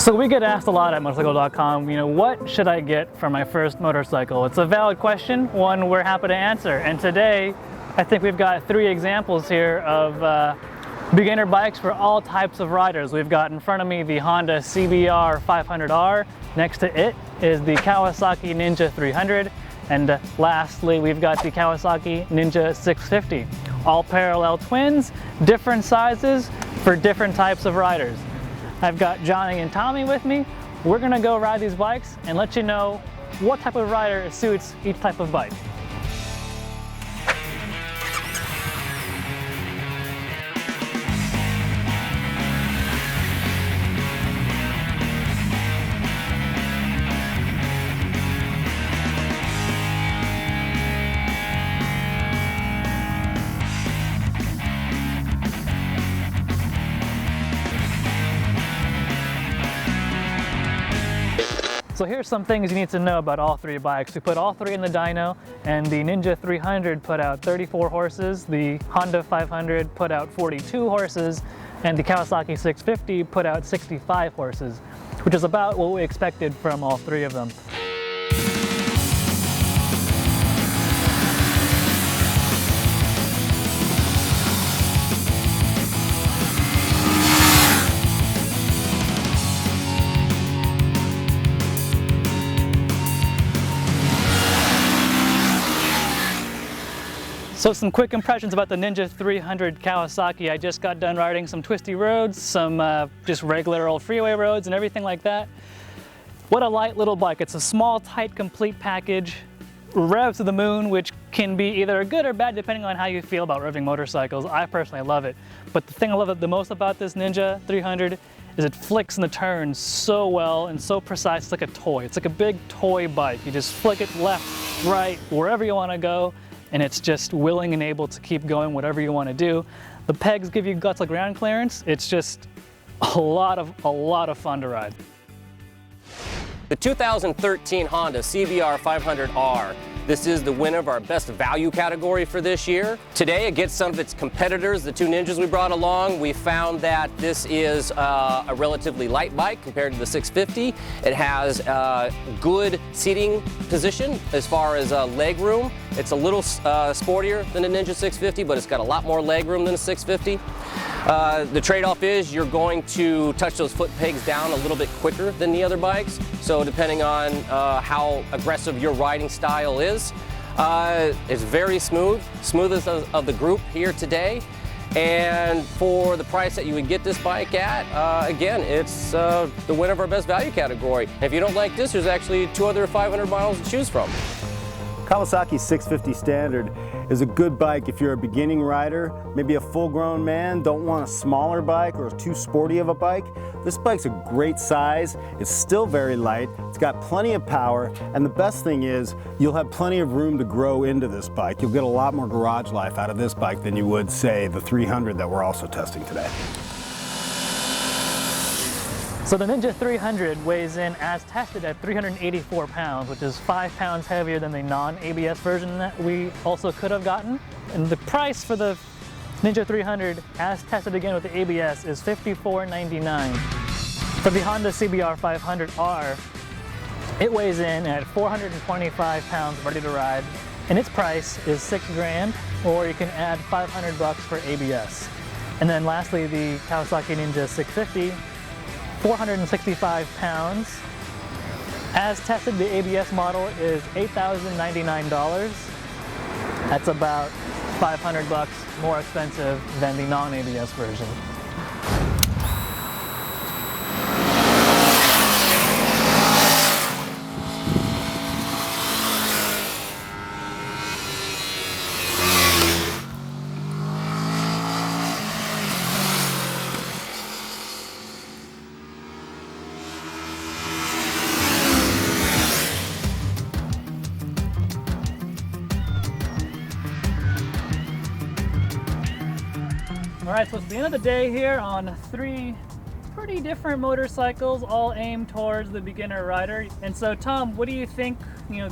So we get asked a lot at Motorcycle.com, what should I get for my first motorcycle? It's a valid question, one we're happy to answer. And today, I think we've got 3 examples here of beginner bikes for all types of riders. We've got in front of me the Honda Cbr500R. Next to it is the Kawasaki Ninja 300. And lastly, we've got the Kawasaki Ninja 650. All parallel twins, different sizes for different types of riders. I've got Johnny and Tommy with me. We're gonna go ride these bikes and let you know what type of rider suits each type of bike. So here's some things you need to know about all 3 bikes. We put all 3 in the dyno, and the Ninja 300 put out 34 horses, the Honda 500 put out 42 horses, and the Kawasaki 650 put out 65 horses, which is about what we expected from all 3 of them. So some quick impressions about the Ninja 300 Kawasaki. I just got done riding some twisty roads, some just regular old freeway roads and everything like that. What a light little bike. It's a small, tight, complete package. Rev to the moon, which can be either good or bad depending on how you feel about revving motorcycles. I personally love it. But the thing I love the most about this Ninja 300 is it flicks in the turns so well and so precise. It's like a toy. It's like a big toy bike. You just flick it left, right, wherever you want to go, and it's just willing and able to keep going whatever you want to do. The pegs give you guts like ground clearance. It's just a lot of fun to ride. The 2013 Honda Cbr500R. This is the winner of our best value category for this year. Today, against some of its competitors, the 2 Ninjas we brought along, we found that this is a relatively light bike compared to the 650. It has good seating position as far as leg room. It's a little sportier than the Ninja 650, but it's got a lot more leg room than the 650. The trade-off is you're going to touch those foot pegs down a little bit quicker than the other bikes. So depending on how aggressive your riding style is, it's very smooth, smoothest of the group here today. And for the price that you would get this bike at, again, it's the winner of our best value category. And if you don't like this, there's actually 2 other 500 models to choose from. Kawasaki 650 Standard is a good bike if you're a beginning rider, maybe a full-grown man, don't want a smaller bike or too sporty of a bike. This bike's a great size, it's still very light, it's got plenty of power, and the best thing is you'll have plenty of room to grow into this bike. You'll get a lot more garage life out of this bike than you would, say, the 300 that we're also testing today. So the Ninja 300 weighs in as tested at 384 pounds, which is 5 pounds heavier than the non-ABS version that we also could have gotten. And the price for the Ninja 300 as tested again with the ABS is $54.99. For the Honda Cbr500R, it weighs in at 425 pounds ready to ride, and its price is $6 grand, or you can add $500 for ABS. And then lastly, the Kawasaki Ninja 650, 465 pounds. As tested, the ABS model is $8,099. That's about $500 more expensive than the non-ABS version. All right, so it's the end of the day here on 3 pretty different motorcycles, all aimed towards the beginner rider. And so, Tom, what do you think,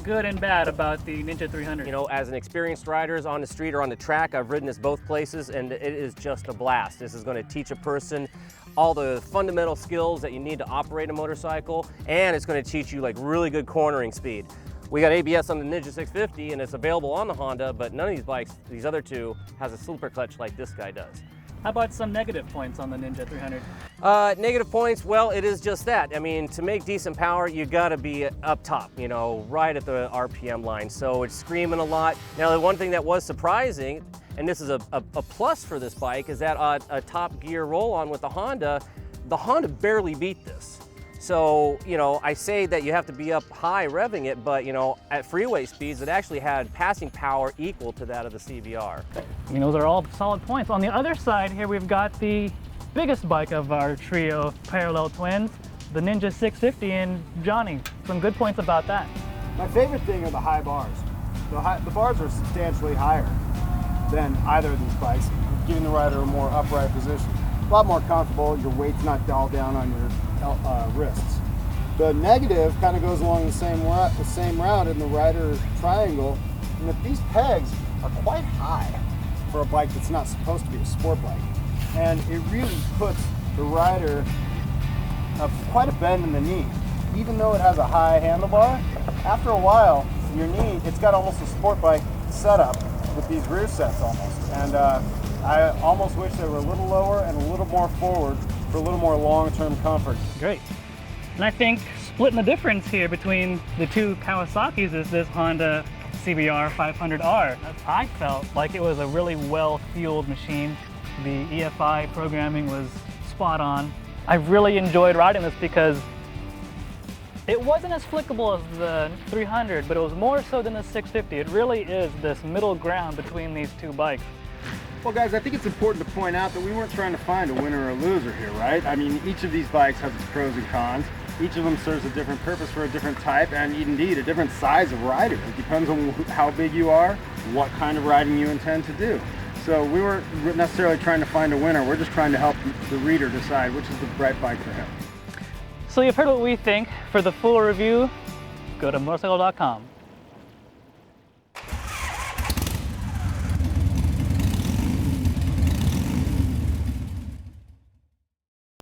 good and bad about the Ninja 300? As an experienced rider on the street or on the track, I've ridden this both places, and it is just a blast. This is going to teach a person all the fundamental skills that you need to operate a motorcycle, and it's going to teach you like really good cornering speed. We got ABS on the Ninja 650 and it's available on the Honda, but none of these bikes, these other two, has a slipper clutch like this guy does. How about some negative points on the Ninja 300? Negative points, well, it is just that. I mean, to make decent power, you gotta be up top, you know, right at the RPM line. So it's screaming a lot. Now, the one thing that was surprising, and this is a plus for this bike, is that a top gear roll-on with the Honda barely beat this. So, you know, I say that you have to be up high revving it, but, you know, at freeway speeds, it actually had passing power equal to that of the CBR. You know, those are all solid points. On the other side here, we've got the biggest bike of our trio of parallel twins, the Ninja 650, and Johnny, some good points about that. My favorite thing are the high bars. The bars are substantially higher than either of these bikes, giving the rider a more upright position. A lot more comfortable, your weight's not dialed down on your wrists. The negative kind of goes along the same route in the rider triangle, and that these pegs are quite high for a bike that's not supposed to be a sport bike. And it really puts the rider quite a bend in the knee. Even though it has a high handlebar, after a while, your knee, it's got almost a sport bike setup with these rear sets almost. And I almost wish they were a little lower and a little more forward for a little more long-term comfort. Great. And I think splitting the difference here between the two Kawasaki's is this Honda CBR500R. I felt like it was a really well-fueled machine. The EFI programming was spot on. I really enjoyed riding this because it wasn't as flickable as the 300, but it was more so than the 650. It really is this middle ground between these two bikes. Well guys, I think it's important to point out that we weren't trying to find a winner or a loser here, right? I mean, each of these bikes has its pros and cons. Each of them serves a different purpose for a different type and indeed a different size of rider. It depends on how big you are, what kind of riding you intend to do. So we weren't necessarily trying to find a winner, we're just trying to help the reader decide which is the right bike for him. So you've heard what we think. For the full review, go to Motorcycle.com.